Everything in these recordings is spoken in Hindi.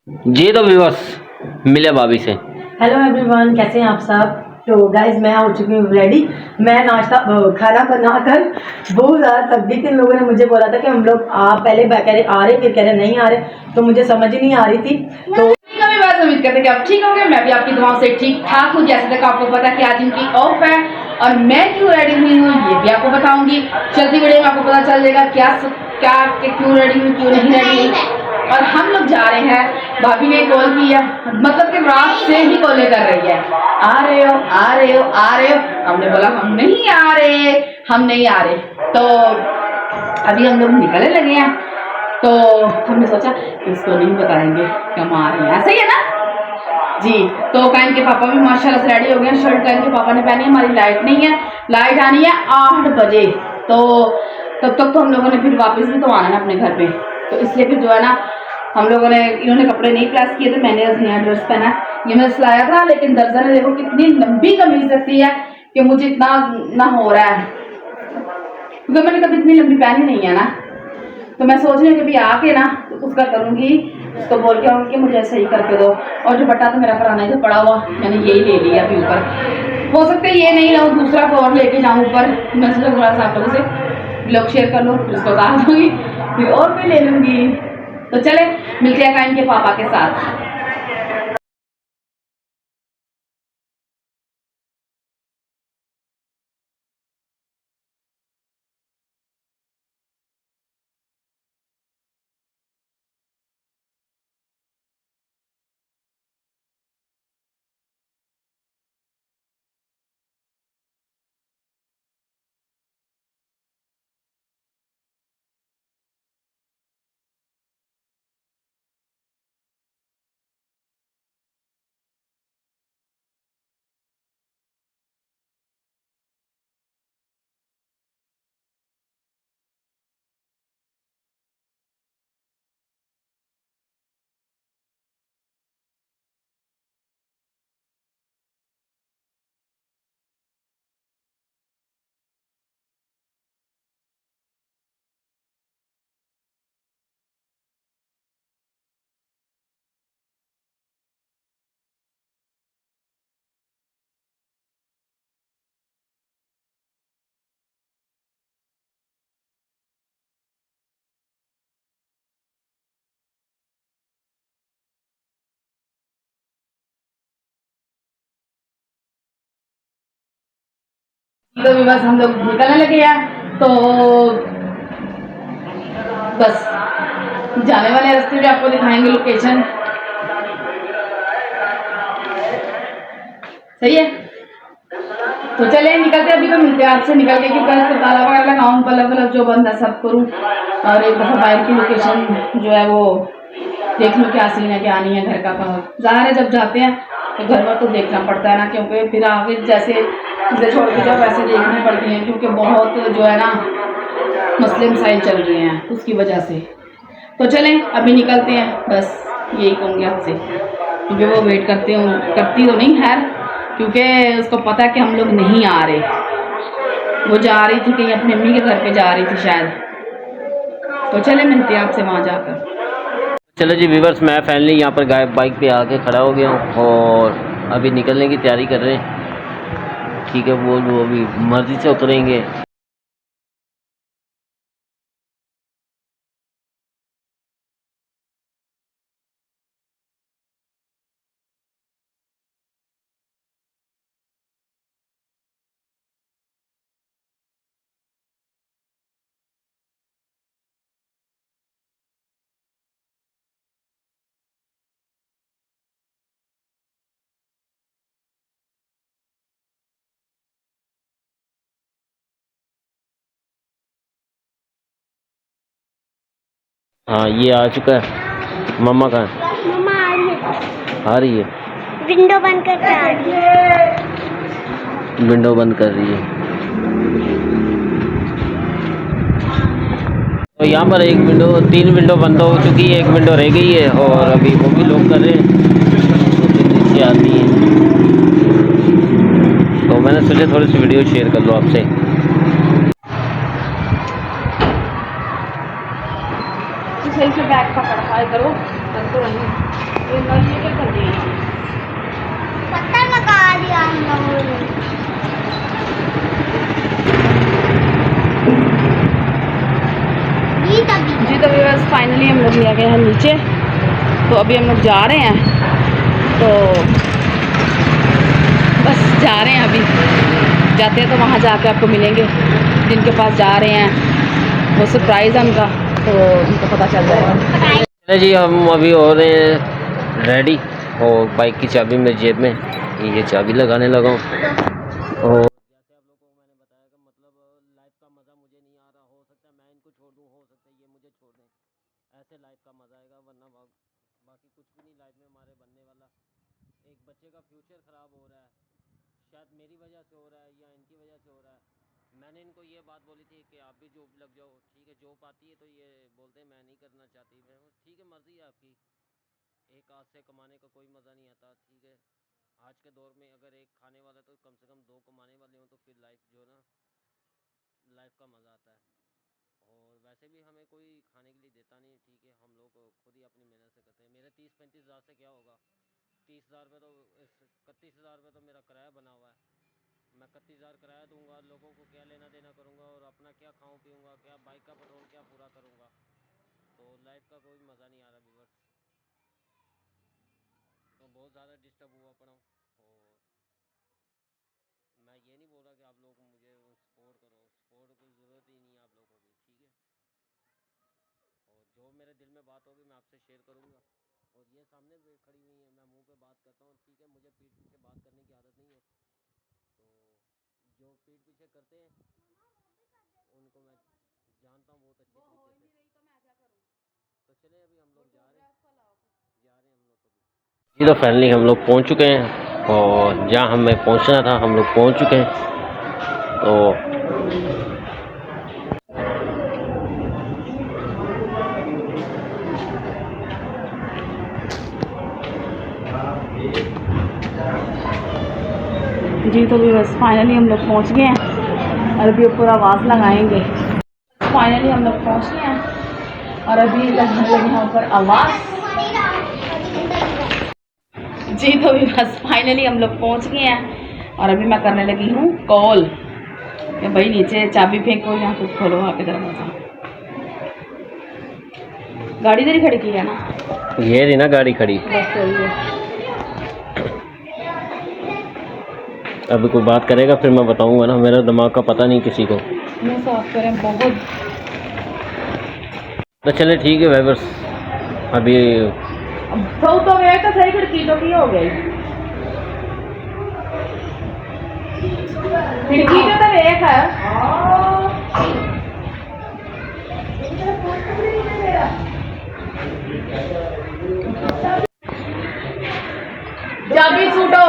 जी तो व्यूअर्स मिले भाभी से। हेलो एवरीवन, कैसे हैं आप सब। तो गाइज मैं हो चुकी हूँ रेडी। मैं नाश्ता खाना बनाकर बहुत ज़्यादा थक गई थी। इन लोगों ने मुझे बोला था कि हम लोग पहले कह रहे आ रहे, फिर कह रहे नहीं आ रहे, तो मुझे समझ ही नहीं आ रही थी। तो बस उम्मीद करते हैं कि आप ठीक होंगे। मैं भी आपकी दुआओं से ठीक ठाक हूँ। जैसे तक आपको पता कि आज इनकी ऑफ है और मैं क्यों रेडी हुई हूँ ये भी आपको बताऊंगी। चलती वीडियो में आपको पता चल जाएगा क्यों रेडी हुई, क्यों नहीं रेडी हुई। और हम लोग जा रहे हैं, भाभी ने कॉल किया, मतलब कि रात से ही कॉलें कर रही है, आ रहे हो आ रहे हो आ रहे हो। हमने बोला हम नहीं आ रहे। तो अभी हम लोग निकलने लगे हैं। तो हमने सोचा इसको नहीं बताएंगे कि हम आ रहे हैं, सही है ना जी। तो काइन के पापा भी माशाल्लाह से रेडी हो गए। शर्ट काइन के पापा ने पहनी है। हमारी लाइट नहीं है, लाइट आनी है 8 बजे। तो तब तक तो हम लोगों ने फिर वापस भी तो आना है अपने घर पे। तो इसलिए फिर जो है ना हम लोगों ने, इन्होंने कपड़े नहीं प्रेस किए थे, मैंने नया ड्रेस पहना। ये मैं सिलाया था, लेकिन दर्जा ने देखो कितनी लंबी कमीज रखी है कि मुझे इतना ना हो रहा है, क्योंकि मैंने कभी इतनी लंबी पहनी नहीं है ना। तो मैं सोच रही हूँ कि अभी आके ना तो उसका करूँगी, उसको बोल के आऊँगी कि मुझे सही करके दो। और जो बट्टा तो मेरा पुराना ही पड़ा हुआ, मैंने यही ले लिया अभी ऊपर। हो सकता है ये नहीं लाऊँ, दूसरा को और लेके जाऊँ ऊपर। मैं सोचा थोड़ा सा आप लोगों से ब्लॉग शेयर कर लो, फिर उसको उतार दूँगी, फिर और भी ले लूँगी। तो चले मिलते हैं काइन के पापा के साथ। तो भी बस हम लोग निकलने लगे हैं। तो बस जाने वाले रास्ते भी आपको दिखाएंगे लोकेशन, सही है। तो चले निकलते, अभी तो मिलते हैं आपसे निकल के कि ताला वगैरह लगाऊँ, बल्ब जो बंद है सब करूँ, और एक दफ़ा बाहर की लोकेशन जो है वो देख लूँ क्या सीन है क्या नहीं है घर का। ज़ाहिर है जब जाते हैं तो घर पर तो देखना पड़ता है ना, क्योंकि फिर आगे जैसे चीज़ें छोड़ के जब पैसे देखने पड़ती हैं, क्योंकि बहुत जो है ना मसले मसाइल चल रहे हैं उसकी वजह से। तो चलें अभी निकलते हैं, बस यही कहूँगी आपसे, क्योंकि वो वेट करती तो नहीं है, क्योंकि उसको पता है कि हम लोग नहीं आ रहे। वो जा रही थी कहीं अपनी अम्मी के घर पे जा रही थी शायद। तो चले मिलते हैं आपसे वहाँ जाकर। चलो जी व्यूअर्स, मैं फाइनली यहाँ पर बाइक पे आके खड़ा हो गया हूँ और अभी निकलने की तैयारी कर रहे हैं। ठीक है, वो अभी मर्जी से उतरेंगे। हाँ ये आ चुका है। मम्मा कहाँ है? मम्मा आ रही है। आ रही है, विंडो बंद करके आ रही है। विंडो बंद कर रही है। तो यहाँ पर एक विंडो, 3 विंडो बंद हो चुकी है, 1 विंडो रह गई है और अभी वो भी लोग कर रहे हैं। तो फिर नीचे आती है, तो मैंने सोचा थोड़ी सी वीडियो शेयर कर लो आपसे। सही से बैग पकड़ पाए करो, तो नहीं पता लगा दिया हम लोगों ने। जी तो बस फाइनली हम लोग ले गए हैं नीचे। तो अभी हम लोग जा रहे हैं, तो बस जा रहे हैं। अभी जाते हैं तो वहाँ जाके आपको मिलेंगे जिनके पास जा रहे हैं, वो सरप्राइज़ है उनका, तो उनको पता चल जाएगा। चले जी, हम अभी हो रहे हैं रेडी और बाइक की चाबी मेरी जेब में, ये चाबी लगाने लगा हूँ। और जैसे आप लोगों को मैंने बताया कि मतलब लाइफ का मज़ा मुझे नहीं आ रहा, हो सकता है मैं इनको छोड़ दूँ, हो सकता है ये मुझे छोड़ दें, ऐसे लाइफ का मज़ा आएगा, वरना बाकी कुछ भी नहीं लाइफ में हमारे बनने वाला। एक बच्चे का फ्यूचर ख़राब हो रहा है, शायद मेरी वजह से हो रहा है या इनकी वजह से हो रहा है। मैंने इनको ये बात बोली थी कि आप भी जॉब लग जाओ, ठीक है। जॉब आती है तो ये बोलते हैं मैं नहीं करना चाहती। मैं ठीक है, मर्ज़ी है आपकी, एक हाथ से कमाने का कोई मज़ा नहीं आता, ठीक है। आज के दौर में अगर एक खाने वाला तो कम से कम दो कमाने वाले हों, तो फिर लाइफ जो है ना, लाइफ का मज़ा आता है। और वैसे भी हमें कोई खाने के लिए देता नहीं है, ठीक है, हम लोग खुद ही अपनी मेहनत से करते हैं। मेरे 30-35 हज़ार से क्या होगा, 30 हज़ार में तो 31 हज़ार में तो मेरा किराया बना हुआ है। मैं 31 हज़ार किराया दूंगा, लोगों को क्या लेना देना करूंगा, और अपना क्या खाऊं पीऊंगा, क्या बाइक का पेट्रोल क्या पूरा करूंगा। तो लाइफ का कोई मज़ा नहीं आ रहा व्यूअर्स। तो बहुत ज़्यादा डिस्टर्ब हुआ पड़ा हूँ। और मैं ये नहीं बोल रहा कि आप लोग मुझे सपोर्ट करो, सपोर्ट की ज़रूरत ही नहीं है आप लोगों की, ठीक है। और जो मेरे दिल में बात होगी मैं आपसे शेयर करूँगा। और ये सामने खड़ी हुई है, मैं मुंह पे बात करता हूँ, ठीक है, मुझे पीठ पीछे बात करने की आदत नहीं है। तो जो पीठ पीछे करते हैं उनको मैं जानता हूँ बहुत अच्छी तरीके से। तो चले अभी हम लोग जा रहे हैं हम लोग तो। जी तो फाइनली हम लोग पहुँच चुके हैं, और जहाँ हमें पहुँचना था हम लोग पहुँच चुके हैं। तो जी तो भी बस फाइनली हम लोग पहुंच गए हैं, और अभी ऊपर आवाज़ लगाएंगे। फाइनली हम लोग पहुंच गए हैं, और अभी लगने लगे हैं ऊपर आवाज़। जी तो भी बस फाइनली हम लोग पहुंच गए हैं, और अभी मैं करने लगी हूँ कॉल कि भाई नीचे चाबी फेंको या कुछ खोलो वहाँ पे दरवाज़ा। गाड़ी इधर ही खड़ी की है ना, ये रही ना गाड़ी खड़ी। बस सही है। अभी कोई बात करेगा फिर मैं बताऊंगा ना, मेरा दिमाग का पता नहीं किसी को। मुँह साफ करें बहुत। तो चले ठीक है वाइवर्स, अभी तो गए तो सही, खिड़की तो की हो गई, खिड़की तो देख है। चाबी सूटो,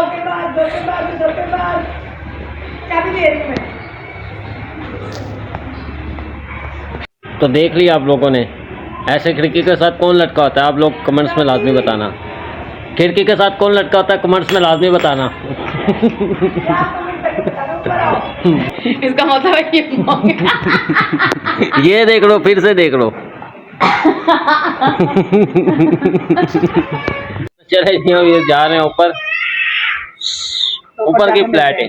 चाबी दे रही हूँ मैं। तो देख लिया आप लोगों ने, ऐसे खिड़की के साथ कौन लटका होता है, आप लोग कमेंट्स में लाजमी बताना। खिड़की के साथ कौन लटका होता है, कमेंट्स में लाजमी बताना। इसका मतलब है कि ये देख लो, फिर से देख लो। चले जी, हम ये जा रहे हैं ऊपर, ऊपर की फ्लैट है।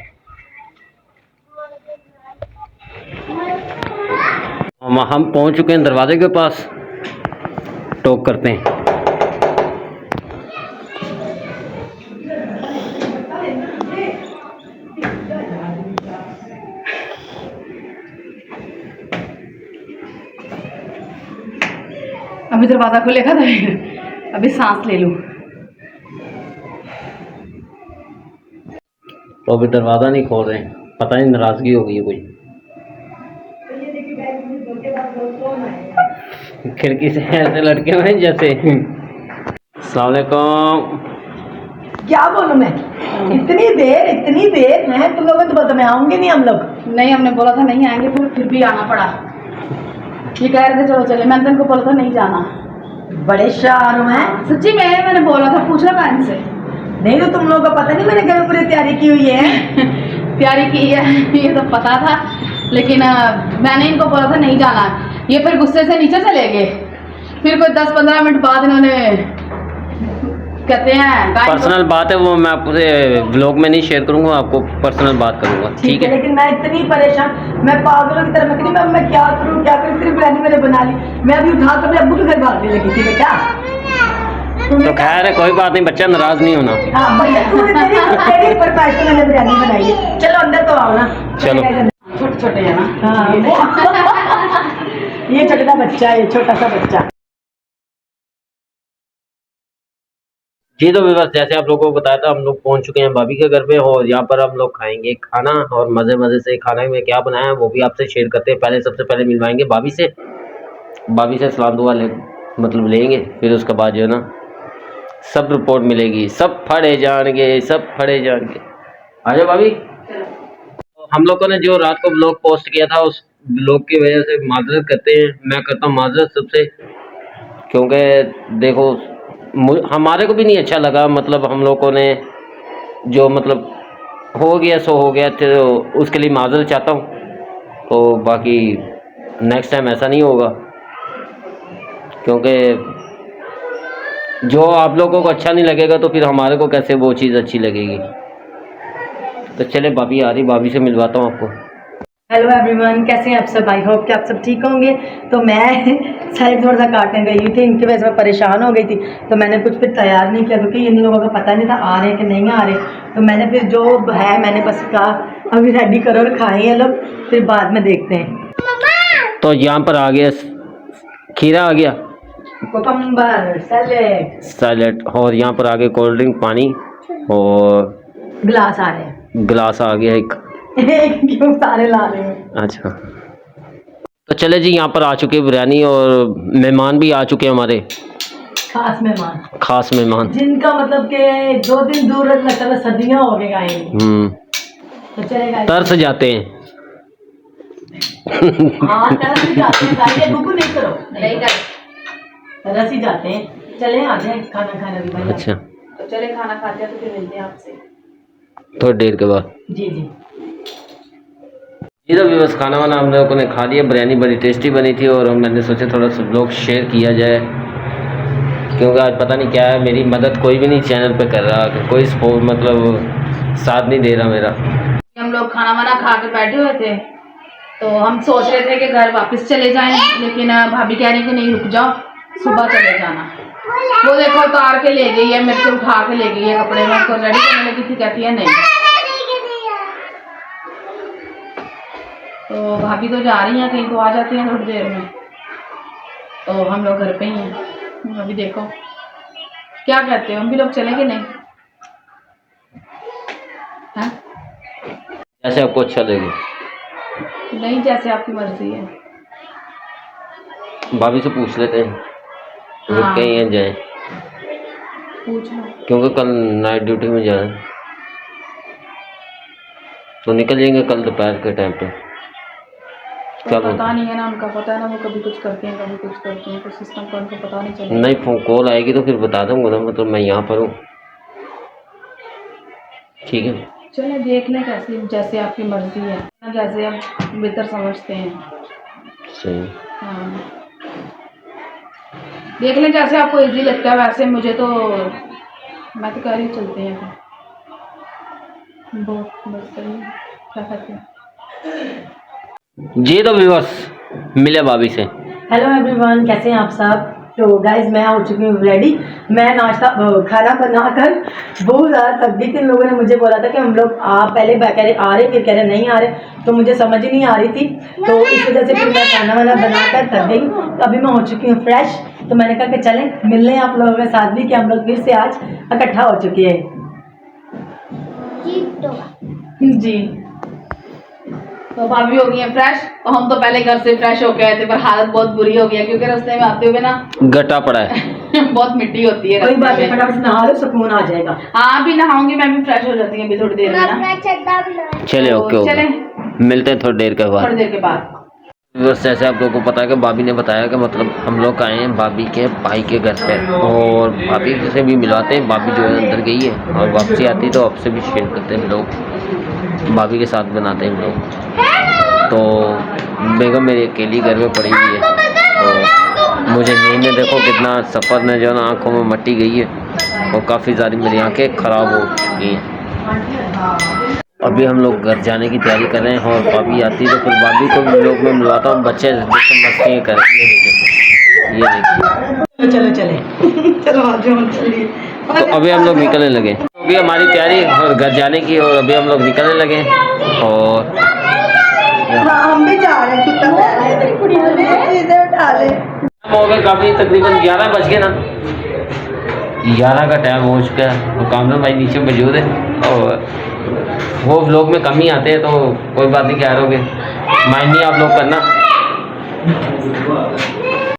हम पहुंच चुके हैं दरवाजे के पास, टॉक करते हैं। अभी दरवाजा खुलेगा तो अभी सांस ले लूं। तो अभी दरवाजा नहीं खोल रहे हैं, पता नहीं नाराजगी हो गई है कोई। खिड़की से ऐसे लटके हुए हैं जैसे। अस्सलाम वालेकुम। क्या बोलूं मैं, इतनी देर है तुम लोगों तो पता मैं आऊंगी नहीं। हम लोग नहीं, हमने बोला था नहीं आएंगे, फिर भी आना पड़ा। ये कह रहे थे चलो चले, मैंने तुमको बोला था नहीं जाना। बड़े शार हूँ मैं सच्ची में, मैंने बोला था, पूछ लो बहन से। नहीं तो तुम लोगों को पता नहीं मैंने घर में पूरी तैयारी की हुई है। तैयारी की है ये तो पता था, लेकिन मैंने इनको बोला था नहीं जाना। ये फिर गुस्से से नीचे चले गए। फिर कोई 10-15 मिनट बाद इन्होंने कहते हैं गाय पर्सनल बात है, वो मैं आपसे ब्लॉग में नहीं शेयर करूंगा, आपको पर्सनल बात करूंगा, ठीक है? लेकिन मैं इतनी परेशान, मैं पागलों की तरह मैं क्या करूं इतनी बिरयानी मैंने बना ली, मैं अभी उठा कर अपने अब्बू के घर भागने लगी थी बेटा। तो खैर है, कोई बात नहीं, बच्चा नाराज नहीं होना। हाँ भैया, तूने तेरी फरमाइश पे मैंने बिरयानी बनाई है, चलो अंदर तो आओ ना। चलो। छोटे छोटे है ना। हाँ ये छोटा बच्चा है, छोटा सा बच्चा। जी तो बस जैसे आप लोगों को बताया था, हम लोग पहुंच चुके हैं भाभी के घर पे और यहाँ पर हम लोग खाएंगे खाना, और मज़े मज़े से खाना में क्या बनाया है वो भी आपसे शेयर करते हैं। पहले सबसे पहले मिलवाएंगे भाभी से सलाम दुआ मतलब लेंगे, फिर उसके बाद जो है ना सब रिपोर्ट मिलेगी, सब फड़े जाएंगे। आजा भाभी। तो हम लोगों ने जो रात को ब्लॉग पोस्ट किया था, उस ब्लॉग की वजह से माजरत करते हैं, मैं करता हूँ माजरत सबसे, क्योंकि देखो हमारे को भी नहीं अच्छा लगा, मतलब हम लोगों ने जो मतलब हो गया सो हो गया, तो उसके लिए माजरत चाहता हूँ। तो बाकी नेक्स्ट टाइम ऐसा नहीं होगा, क्योंकि जो आप लोगों को अच्छा नहीं लगेगा तो फिर हमारे को कैसे वो चीज़ अच्छी लगेगी। तो चले भाभी आ रही, भाभी से मिलवाता हूँ आपको। हेलो एवरीवन, कैसे हैं आप सब? आई होप कि आप सब ठीक होंगे। तो मैं साइड थोड़ा सा काटने गई थी, इनकी वजह से मैं परेशान हो गई थी, तो मैंने कुछ फिर तैयार नहीं किया, क्योंकि इन लोगों का पता नहीं था आ रहे हैं कि नहीं आ रहे। तो मैंने फिर जो है मैंने बस कहा अभी रेडी करो और खाएं ये लोग, फिर बाद में देखते हैं। तो यहाँ पर आ गया खीरा, आ गया कुकुम्बर सैलेड, और यहाँ पर आ गया कोल्ड ड्रिंक, पानी, और गिलास आ रहे हैं। गिलास आ गया एक क्यों सारे ला रहे हैं? अच्छा, तो चले जी, यहाँ पर आ चुके हैं बिरयानी, और मेहमान भी आ चुके हैं हमारे, खास मेहमान जिनका मतलब कि 2 दिन दूर लगता है, सर्दियाँ हो गई आएंगे। तो चलेगा, तरस जाते हैं। हाँ तरस ही जाते हैं, बुकु नहीं करो, नहीं तरस ही जाते हैं। चले आ जाए खाना खाने भी भाई। अच्छा, तो चले खाना खाते हैं, तो फिर मिलते हैं आपसे थोड़ी देर के बाद। जी जी तो भी बस खाना वाना हम लोगों ने खा लिया, बिरयानी बड़ी टेस्टी बनी थी, और मैंने सोचा थोड़ा सा ब्लॉग शेयर किया जाए, क्योंकि आज पता नहीं क्या है, मेरी मदद कोई भी नहीं चैनल पे कर रहा, कोई सपोर्ट मतलब साथ नहीं दे रहा मेरा। हम लोग खाना वाना खा के बैठे हुए थे, तो हम सोच रहे थे कि घर वापस चले जाएं, लेकिन भाभी कह रही कि नहीं रुक जाओ, सुबह चले जाना। वो देखो उतार के ले गई है, मेरे से उठा के ले गई है कपड़े में, तो रेडी करने लगी थी, कहती है नहीं। तो भाभी तो जा रही हैं कहीं, तो आ जाती हैं थोड़ी देर में, तो हम लोग घर पे ही हैं। अभी देखो क्या कहते हो, हम भी लोग चलेंगे नहीं? हाँ जैसे आपको अच्छा लगे। नहीं, जैसे आपकी मर्जी है। भाभी से पूछ लेते हैं, रुक हाँ। के ही जाए, पूछ लो। क्योंकि कल नाइट ड्यूटी में जाए, तो निकल जाएंगे कल दोपहर के टाइम पे। तो पता नहीं है ना, उनका पता है ना, वो कभी कुछ करते हैं कभी कुछ करते हैं, तो सिस्टम का उनको पता नहीं चलता। नहीं, फोन कॉल आएगी तो फिर बता दूंगा ना, मतलब मैं यहाँ पर हूँ, ठीक है? चले देख लें, कैसे जैसे आपकी मर्जी है, जैसे आप बेहतर समझते हैं। सही। हाँ देख लें, जैसे आपको इजी लगता है वैसे। मुझे तो मैं तो कह रही हूँ चलते हैं फिर। बस सही है, क्या कहते हैं? जी तो व्यूअर्स मिले भाभी से। हेलो एवरीवन, कैसे हैं आप सब? तो गाइज मैं हो चुकी हूँ रेडी। मैं नाश्ता खाना बनाकर बहुत ज़्यादा थक गई थी। इन लोगों ने मुझे बोला था कि हम लोग पहले कह रहे आ रहे, फिर कह रहे नहीं आ रहे, तो मुझे समझ ही नहीं आ रही थी, तो इस वजह से फिर मैं खाना वाना बनाकर थक गई। तो अभी मैं हो चुकी हूँ फ्रेश, तो मैंने कहा कि चलें मिल लें आप लोगों के साथ भी, कि हम लोग फिर से आज इकट्ठा हो चुके हैं। जी तो भाभी हो गई है फ्रेश, और हम तो पहले घर से फ्रेश होके आए थे, पर हालत बहुत बुरी हो गई है, क्योंकि रास्ते में आते हुए ना गटा पड़ा है बहुत मिट्टी होती है। कोई बात नहीं, फटाफट नहा लो, सुकून आ जाएगा। हाँ भी नहाऊंगी, मैं भी फ्रेश हो जाती हूँ अभी थोड़ी देर में ना। चले ओके तो चले मिलते हैं थोड़ी देर के बाद। थोड़ी देर के बाद। बस जैसे आप लोगों को पता है कि भाभी ने बताया कि मतलब हम लोग आए हैं भाभी के भाई के घर पे, और भाभी से भी मिलवाते हैं। भाभी जो है अंदर गई है, और वापसी आती है तो आपसे भी शेयर करते हैं लोग, भाभी के साथ बनाते हैं लोग। तो बेगम मेरी अकेली घर में पड़ी हुई है, तो मुझे नींद में देखो कितना सफ़र में जो है ना आँखों में मट्टी गई है, और काफ़ी सारी मेरी आंखें ख़राब हो चुकी हैं। अभी हम लोग घर जाने की तैयारी कर रहे हैं और भाभी आती है तो फिर भाभी को भी लोग में मिलवाता हूँ। बच्चे मस्ती कर ये देखिए चलो चले चलो आ जाओ चलिए। तो अभी हम लोग निकलने लगे। अभी हमारी तैयारी और घर जाने की और अभी हम लोग निकलने लगे और हम भी जा रहे हैं उठा ले। हो गए काफ़ी तकरीबन 11 बज गए ना, 11 का टाइम हो चुका है। तो कामरान भाई नीचे मौजूद है और वो व्लॉग में कम ही आते हैं तो कोई बात नहीं, क्या रहोगे माइंड नहीं आप लोग करना।